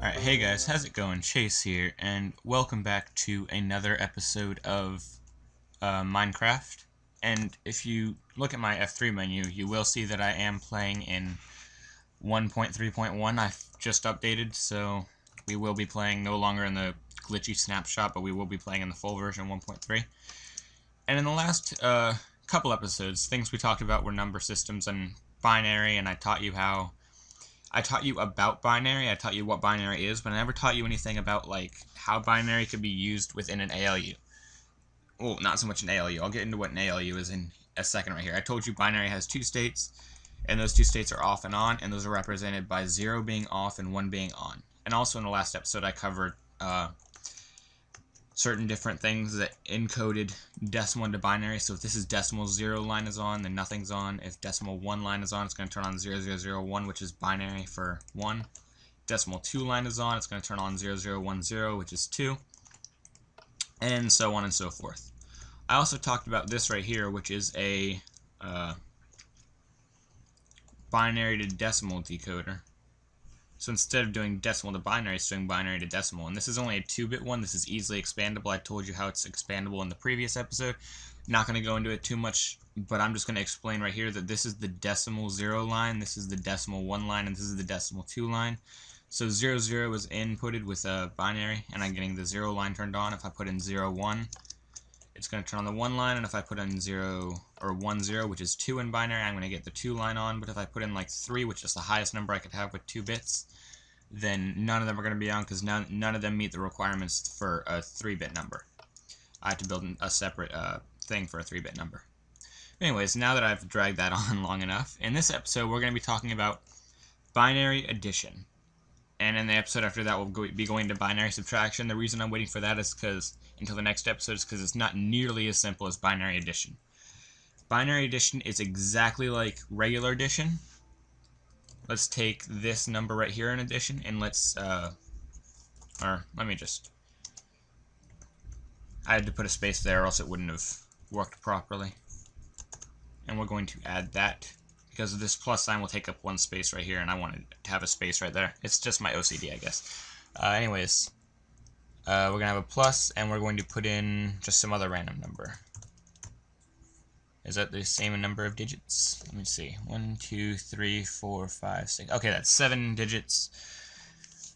Alright, hey guys, how's it going? Chase here, and welcome back to another episode of Minecraft. And if you look at my F3 menu, you will see that I am playing in 1.3.1. I've just updated, so we will be playing no longer in the glitchy snapshot, but we will be playing in the full version 1.3. And in the last couple episodes, things we talked about were number systems and binary, and I taught you about binary. I taught you what binary is, but I never taught you anything about like how binary could be used within an ALU. Well, not so much an ALU. I'll get into what an ALU is in a second right here. I told you binary has two states, and those two states are off and on, and those are represented by 0 being off and 1 being on. And also in the last episode I covered certain different things that encoded decimal into binary. So if this is decimal 0 line is on, then nothing's on. If decimal 1 line is on, it's going to turn on 0001, which is binary for 1. Decimal 2 line is on, it's going to turn on 0010, which is 2. And so on and so forth. I also talked about this right here, which is a binary to decimal decoder. So instead of doing decimal to binary, it's doing binary to decimal. And this is only a 2-bit one. This is easily expandable. I told you how it's expandable in the previous episode. Not going to go into it too much, but I'm just going to explain right here that this is the decimal 0 line, this is the decimal 1 line, and this is the decimal 2 line. So 00 is inputted with a binary, and I'm getting the 0 line turned on. If I put in 01, it's going to turn on the 1 line, and if I put in 0 or 10, which is 2 in binary, I'm going to get the 2 line on. But if I put in like 3, which is the highest number I could have with 2 bits, then none of them are going to be on because none of them meet the requirements for a 3-bit number. I have to build a separate thing for a 3-bit number. Anyways, now that I've dragged that on long enough, in this episode we're going to be talking about binary addition. And in the episode after that, we'll be going to binary subtraction. The reason I'm waiting for that is until the next episode is because it's not nearly as simple as binary addition. Binary addition is exactly like regular addition. Let's take this number right here in addition, and let's, I had to put a space there or else it wouldn't have worked properly. And we're going to add that. Because this plus sign will take up one space right here, and I wanted to have a space right there. It's just my OCD, I guess. Anyways, we're going to have a plus, and we're going to put in just some other random number. Is that the same number of digits? Let me see. 1, 2, 3, 4, 5, 6. Okay, that's 7 digits.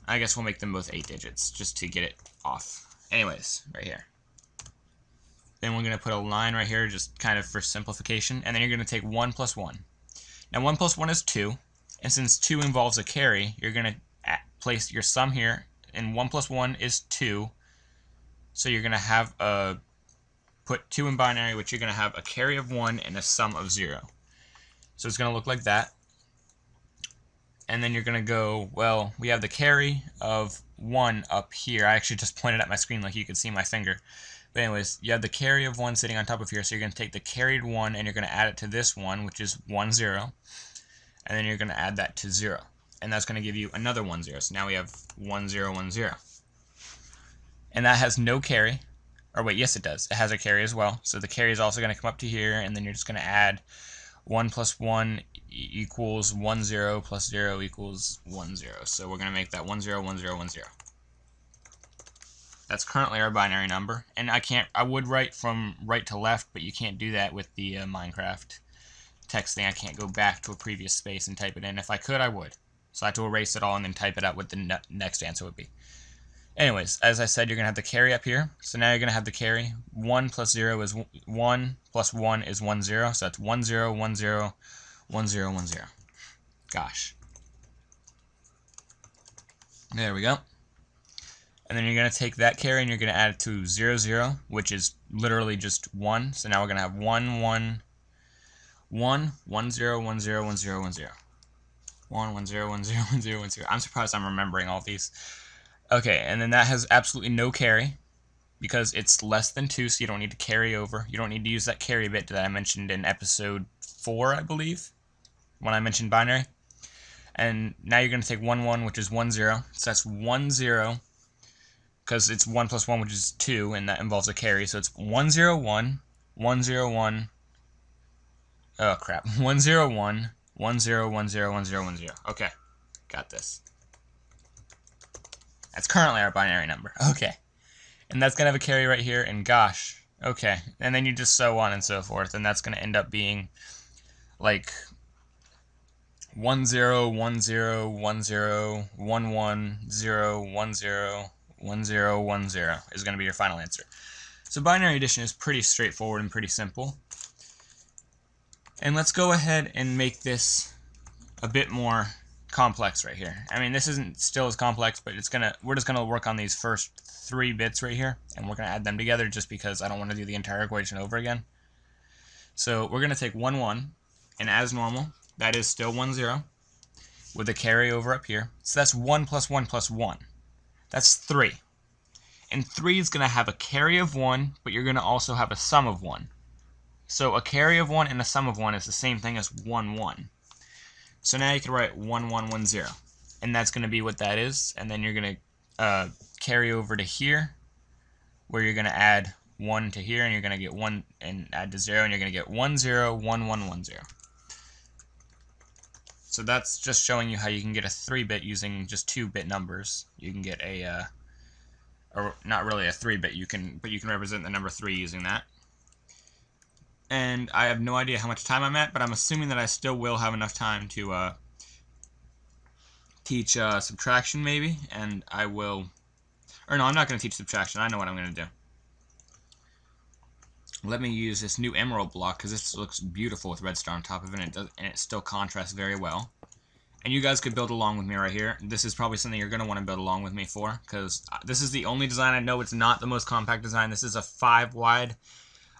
I guess we'll make them both 8 digits, just to get it off. Anyways, right here. Then we're going to put a line right here, just kind of for simplification. And then you're going to take 1 plus 1. Now 1 plus 1 is 2. And since 2 involves a carry, you're going to place your sum here. And 1 plus 1 is 2. So you're going to have put 2 in binary, which you're going to have a carry of 1 and a sum of 0. So it's going to look like that. And then you're going to go, well, we have the carry of 1 up here. I actually just pointed at my screen like you could see my finger. But anyways, you have the carry of 1 sitting on top of here, so you're going to take the carried 1 and you're going to add it to this one, which is 1, 0. And then you're going to add that to 0. And that's going to give you another 1, 0. So now we have 1, 0, 1, 0. And that has no carry. Or wait, yes it does. It has a carry as well. So the carry is also going to come up to here, and then you're just going to add 1 plus 1 equals 1, 0 plus 0 equals 1, 0. So we're going to make that 1, 0, 1, 0, 1, 0. That's currently our binary number, and I would write from right to left, but you can't do that with the Minecraft text thing. I can't go back to a previous space and type it in. If I could, I would. So I have to erase it all and then type it out what the next answer would be. Anyways, as I said, you're going to have the carry up here. So now you're going to have the carry. 1 plus 0 is 1, plus 1 is 1, 0. So that's 1, 0, 1, 0, 1, 0, 1, 0. Gosh. There we go. And then you're going to take that carry and you're going to add it to 0, 0, which is literally just 1. So now we're going to have 1, 1, 1, 1, 0, 1, 0, 1, 0, 1, 0. 1, 1, 0, 1, 0, 1, 0, 1, 0. I'm surprised I'm remembering all these. Okay, and then that has absolutely no carry because it's less than 2, so you don't need to carry over. You don't need to use that carry bit that I mentioned in episode 4, I believe, when I mentioned binary. And now you're going to take 1, 1, which is 1, 0. So that's 1, 0. Because it's 1 plus 1, which is 2, and that involves a carry. So it's 1, 0, 1, 1, 0, 1. Oh, crap. 1, 0, 1, 1, 0, 1, 0, 1, 0, 1, 0. Okay. Got this. That's currently our binary number. Okay. And that's going to have a carry right here, and gosh. Okay. And then you just so on and so forth, and that's going to end up being like 10 10 10 11 0 10 10 10 is going to be your final answer. So binary addition is pretty straightforward and pretty simple. And let's go ahead and make this a bit more complex right here. I mean, this isn't still as complex, but we're just gonna work on these first 3 bits right here, and we're gonna add them together just because I don't want to do the entire equation over again. So we're gonna take 1 1, and as normal, that is still 1 0 with a carry over up here. So that's 1 plus 1 plus 1. That's 3. And 3 is gonna have a carry of 1, but you're gonna also have a sum of 1. So a carry of 1 and a sum of 1 is the same thing as 1 1. So now you can write 1 1 1 0, and that's going to be what that is. And then you're going to carry over to here, where you're going to add 1 to here, and you're going to get 1 and add to 0, and you're going to get 1 0 1 1 1 0. So that's just showing you how you can get a 3-bit using just 2-bit numbers. You can get or not really a 3-bit, but you can represent the number 3 using that. And I have no idea how much time I'm at, but I'm assuming that I still will have enough time to teach subtraction maybe, and I will, or no, I'm not going to teach subtraction. I know what I'm going to do. Let me use this new emerald block because this looks beautiful with redstone on top of it, and it still contrasts very well. And you guys could build along with me right here. This is probably something you're going to want to build along with me for, because this is the only design I know. It's not the most compact design. This is a 5 wide.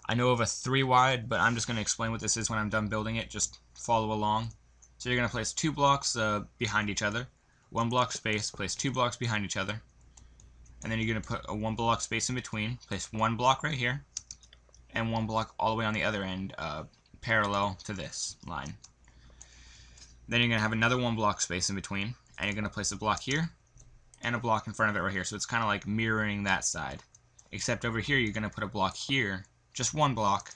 I know of a 3 wide, but I'm just going to explain what this is when I'm done building it. Just follow along. So you're going to place 2 blocks behind each other. 1 block space, place 2 blocks behind each other. And then you're going to put a 1 block space in between. Place 1 block right here. And 1 block all the way on the other end, parallel to this line. Then you're going to have another 1 block space in between. And you're going to place a block here. And a block in front of it right here. So it's kind of like mirroring that side. Except over here you're going to put a block here. Just 1 block,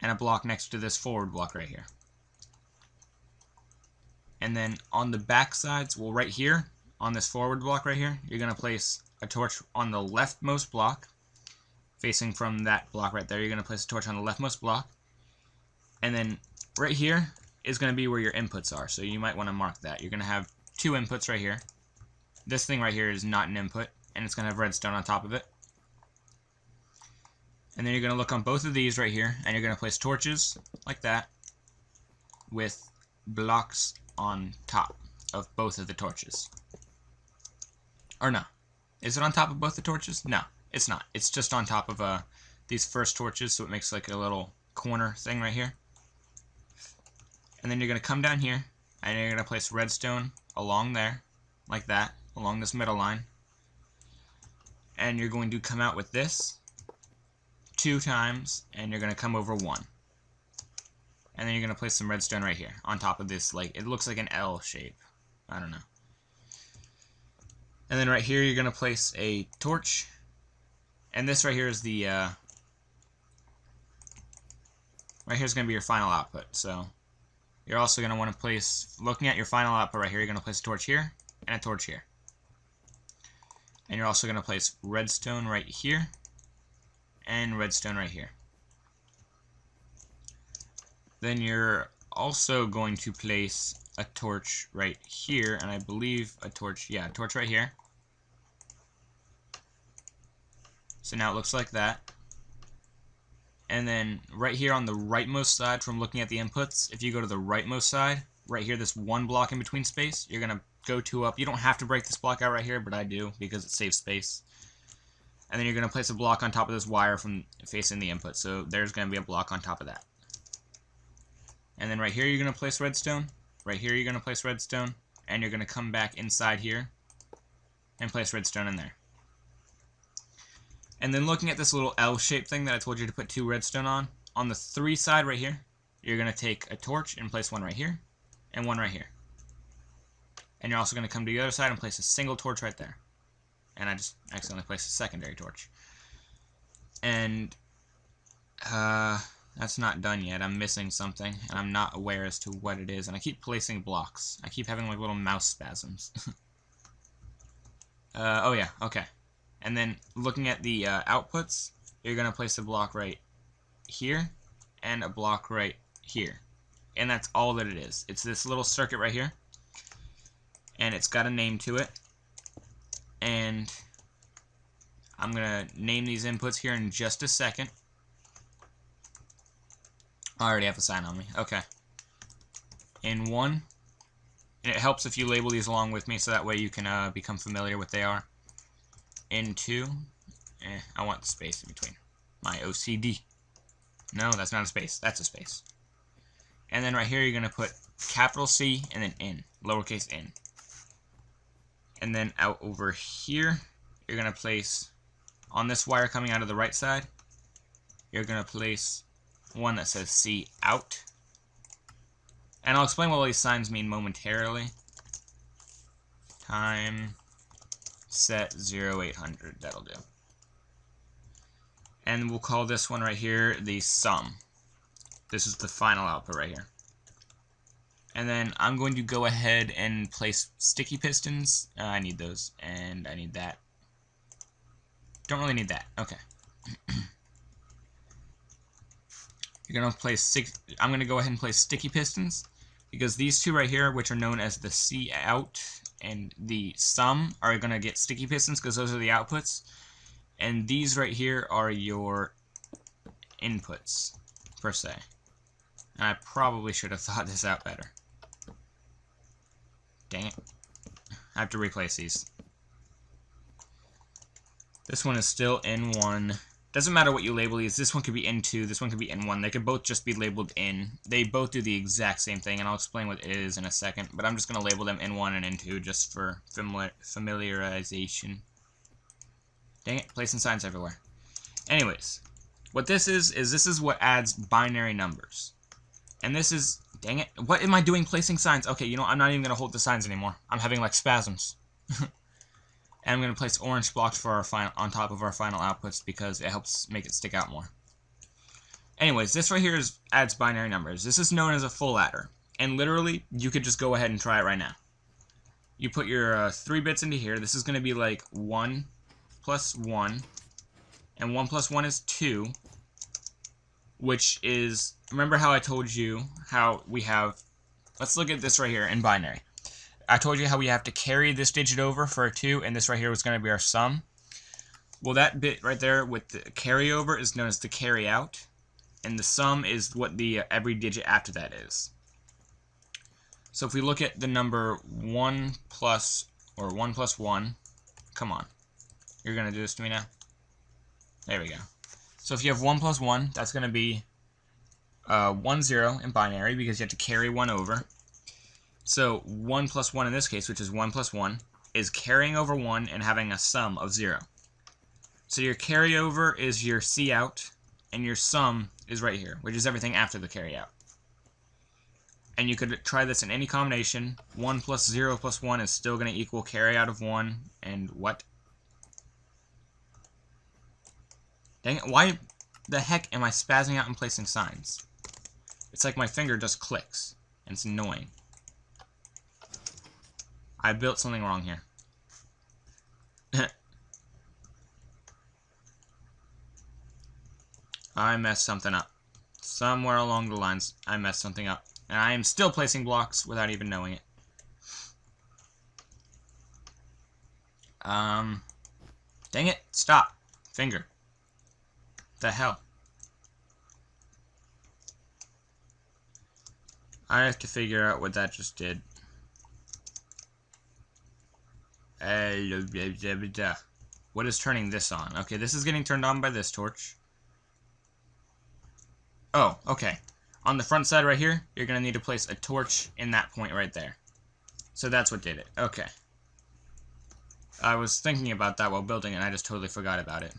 and a block next to this forward block right here. And then on the back sides, well, right here, on this forward block right here, you're going to place a torch on the leftmost block, facing from that block right there. You're going to place a torch on the leftmost block. And then right here is going to be where your inputs are, so you might want to mark that. You're going to have 2 inputs right here. This thing right here is not an input, and it's going to have redstone on top of it. And then you're going to look on both of these right here, and you're going to place torches like that with blocks on top of both of the torches. Or no. Is it on top of both the torches? No, it's not. It's just on top of these first torches, so it makes like a little corner thing right here. And then you're going to come down here, and you're going to place redstone along there, like that, along this middle line. And you're going to come out with this 2 times, and you're going to come over 1. And then you're going to place some redstone right here on top of this, like, it looks like an L shape. I don't know. And then right here you're going to place a torch. And this right here is the, right here is going to be your final output. So you're also going to want to place, looking at your final output right here, you're going to place a torch here and a torch here. And you're also going to place redstone right here and redstone right here. Then you're also going to place a torch right here, and I believe a torch, yeah, a torch right here. So now it looks like that. And then right here on the rightmost side, from looking at the inputs, if you go to the rightmost side, right here, this 1 block in between space, you're going to go 2 up. You don't have to break this block out right here, but I do because it saves space. And then you're going to place a block on top of this wire from facing the input. So there's going to be a block on top of that. And then right here you're going to place redstone. Right here you're going to place redstone. And you're going to come back inside here and place redstone in there. And then looking at this little L-shaped thing that I told you to put 2 redstone on the 3 side right here, you're going to take a torch and place 1 right here and 1 right here. And you're also going to come to the other side and place a single torch right there. And I just accidentally placed a secondary torch. And that's not done yet. I'm missing something, and I'm not aware as to what it is. And I keep placing blocks. I keep having like little mouse spasms. Oh yeah, okay. And then looking at the outputs, you're going to place a block right here and a block right here. And that's all that it is. It's this little circuit right here. And it's got a name to it. And I'm going to name these inputs here in just a second. I already have a sign on me. Okay. In 1. And it helps if you label these along with me so that way you can become familiar with what they are. In 2. I want the space in between. My OCD. No, that's not a space. That's a space. And then right here you're going to put capital C and then in. Lowercase n. And then out over here, you're going to place, on this wire coming out of the right side, you're going to place one that says C out. And I'll explain what all these signs mean momentarily. Time set 0800, that'll do. And we'll call this one right here the sum. This is the final output right here. And then I'm going to go ahead and place sticky pistons. I need those, and I need that. Don't really need that. Okay. You're gonna place I'm gonna go ahead and place sticky pistons because these two right here, which are known as the C out and the sum, are gonna get sticky pistons because those are the outputs, and these right here are your inputs per se. And I probably should have thought this out better. Dang it. I have to replace these. This one is still N1. Doesn't matter what you label these. This one could be N2, this one could be N1. They could both just be labeled N. They both do the exact same thing, and I'll explain what it is in a second. But I'm just going to label them N1 and N2 just for familiarization. Dang it, placing signs everywhere. Anyways, what this is this is what adds binary numbers. And this is, dang it, what am I doing placing signs? Okay, you know, I'm not even going to hold the signs anymore. I'm having like spasms. And I'm going to place orange blocks for our final, on top of our final outputs because it helps make it stick out more. Anyways, this right here adds binary numbers. This is known as a full adder. And literally, you could just go ahead and try it right now. You put your 3 bits into here. This is going to be like 1 plus 1. And 1 plus 1 is 2. Which is, remember how I told you how we have, let's look at this right here in binary. I told you how we have to carry this digit over for a 2, and this right here was going to be our sum. Well, that bit right there with the carryover is known as the carry out, and the sum is what the every digit after that is. So if we look at the number 1 plus 1, come on. You're going to do this to me now? There we go. So if you have 1 plus 1, that's going to be 1, 0 in binary because you have to carry 1 over. So 1 plus 1 in this case, which is 1 plus 1, is carrying over 1 and having a sum of 0. So your carryover is your C out, and your sum is right here, which is everything after the carry out. And you could try this in any combination. 1 plus 0 plus 1 is still going to equal carry out of 1, and what? Dang it, why the heck am I spazzing out and placing signs? It's like my finger just clicks, and it's annoying. I built something wrong here. I messed something up. Somewhere along the lines, I messed something up. And I am still placing blocks without even knowing it. Dang it, stop. Finger. The hell? I have to figure out what that just did. What is turning this on? Okay, this is getting turned on by this torch. Oh, okay. On the front side right here, you're going to need to place a torch in that point right there. So that's what did it. Okay. I was thinking about that while building it, and I just totally forgot about it.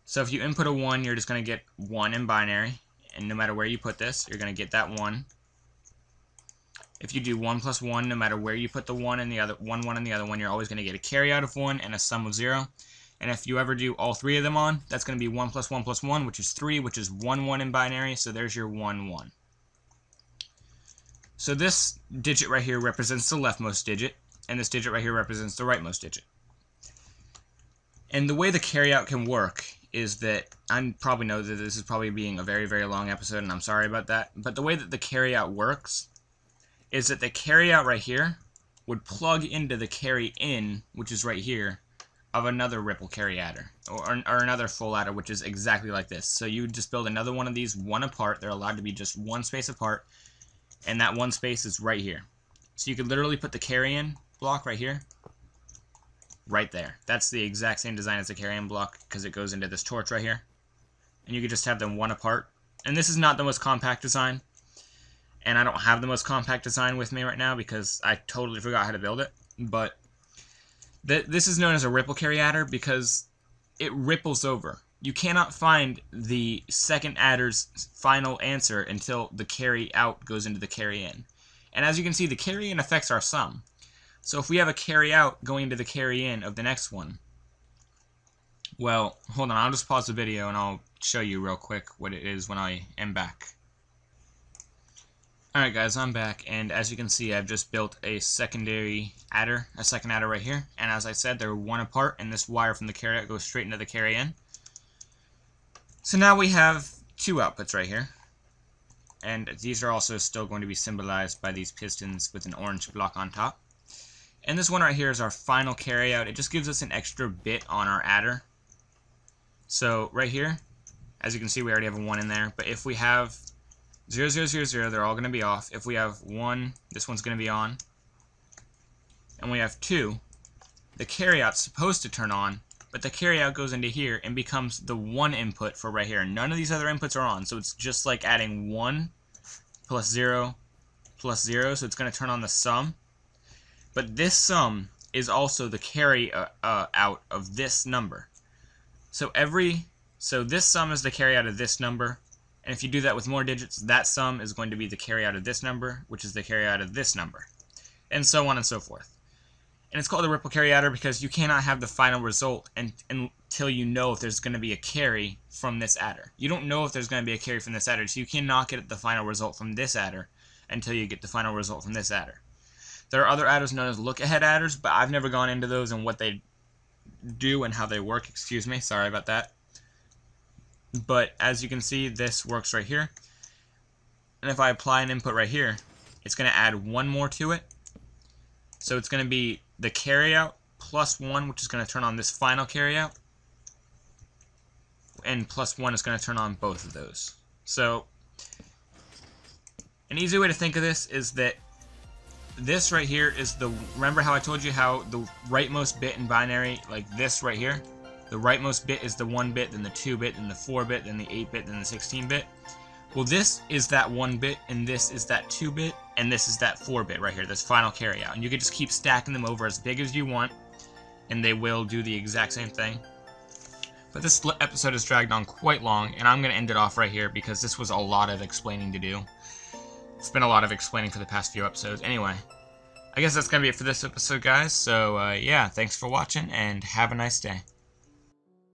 So if you input a 1, you're just going to get 1 in binary. And no matter where you put this, you're going to get that 1. If you do 1 plus 1, no matter where you put the 1 in the other 1 in the other one, you're always going to get a carry out of 1 and a sum of 0. And if you ever do all 3 of them on, that's going to be 1 plus 1 plus 1, which is 3, which is 1, 1 in binary. So there's your 1, 1. So this digit right here represents the leftmost digit, and this digit right here represents the rightmost digit. And the way the carryout can work is that, I probably know that this is probably being a very, very long episode, and I'm sorry about that, but the way that the carryout works is that the carryout right here would plug into the carry in, which is right here, of another ripple carry adder, or another full adder, which is exactly like this. So you would just build another one of these, one apart. They're allowed to be just one space apart, and that one space is right here. So you could literally put the carry in block right here, right there. That's the exact same design as the carry-in block because it goes into this torch right here. And you could just have them one apart. And this is not the most compact design. And I don't have the most compact design with me right now because I totally forgot how to build it. But this is known as a ripple carry adder because it ripples over. You cannot find the second adder's final answer until the carry out goes into the carry in. And as you can see, the carry in affects our sum. So if we have a carry out going into the carry in of the next one, well, hold on, I'll just pause the video and I'll show you real quick what it is when I am back. Alright guys, I'm back, and as you can see, I've just built a secondary adder, a second adder right here, and as I said, they're one apart, and this wire from the carry out goes straight into the carry in. So now we have two outputs right here, and these are also still going to be symbolized by these pistons with an orange block on top. And this one right here is our final carryout. It just gives us an extra bit on our adder. So right here, as you can see, we already have a 1 in there. But if we have 0, 0, 0, 0, they're all going to be off. If we have 1, this one's going to be on. And we have 2, the carryout's supposed to turn on, but the carryout goes into here and becomes the 1 input for right here. None of these other inputs are on, so it's just like adding 1 plus 0 plus 0, so it's going to turn on the sum. But this sum is also the carry out of this number. So this sum is the carry out of this number, and if you do that with more digits, that sum is going to be the carry out of this number, which is the carry out of this number, and so on and so forth. And it's called a ripple carry adder because you cannot have the final result until you know if there's going to be a carry from this adder. You don't know if there's going to be a carry from this adder, so you cannot get the final result from this adder until you get the final result from this adder. There are other adders known as look-ahead adders, but I've never gone into those and what they do and how they work. Excuse me, sorry about that. But as you can see, this works right here. And if I apply an input right here, it's going to add 1 more to it. So it's going to be the carryout plus 1, which is going to turn on this final carryout. And plus 1 is going to turn on both of those. So an easy way to think of this is that this right here is remember how I told you how the rightmost bit in binary, like this right here, the rightmost bit is the 1 bit, then the 2 bit, then the 4 bit, then the 8 bit, then the 16 bit. Well, this is that 1 bit, and this is that 2 bit, and this is that 4 bit right here, this final carryout. And you can just keep stacking them over as big as you want, and they will do the exact same thing. But this episode has dragged on quite long, and I'm going to end it off right here because this was a lot of explaining to do. It's been a lot of explaining for the past few episodes. Anyway, I guess that's going to be it for this episode, guys. So, yeah, thanks for watching, and have a nice day.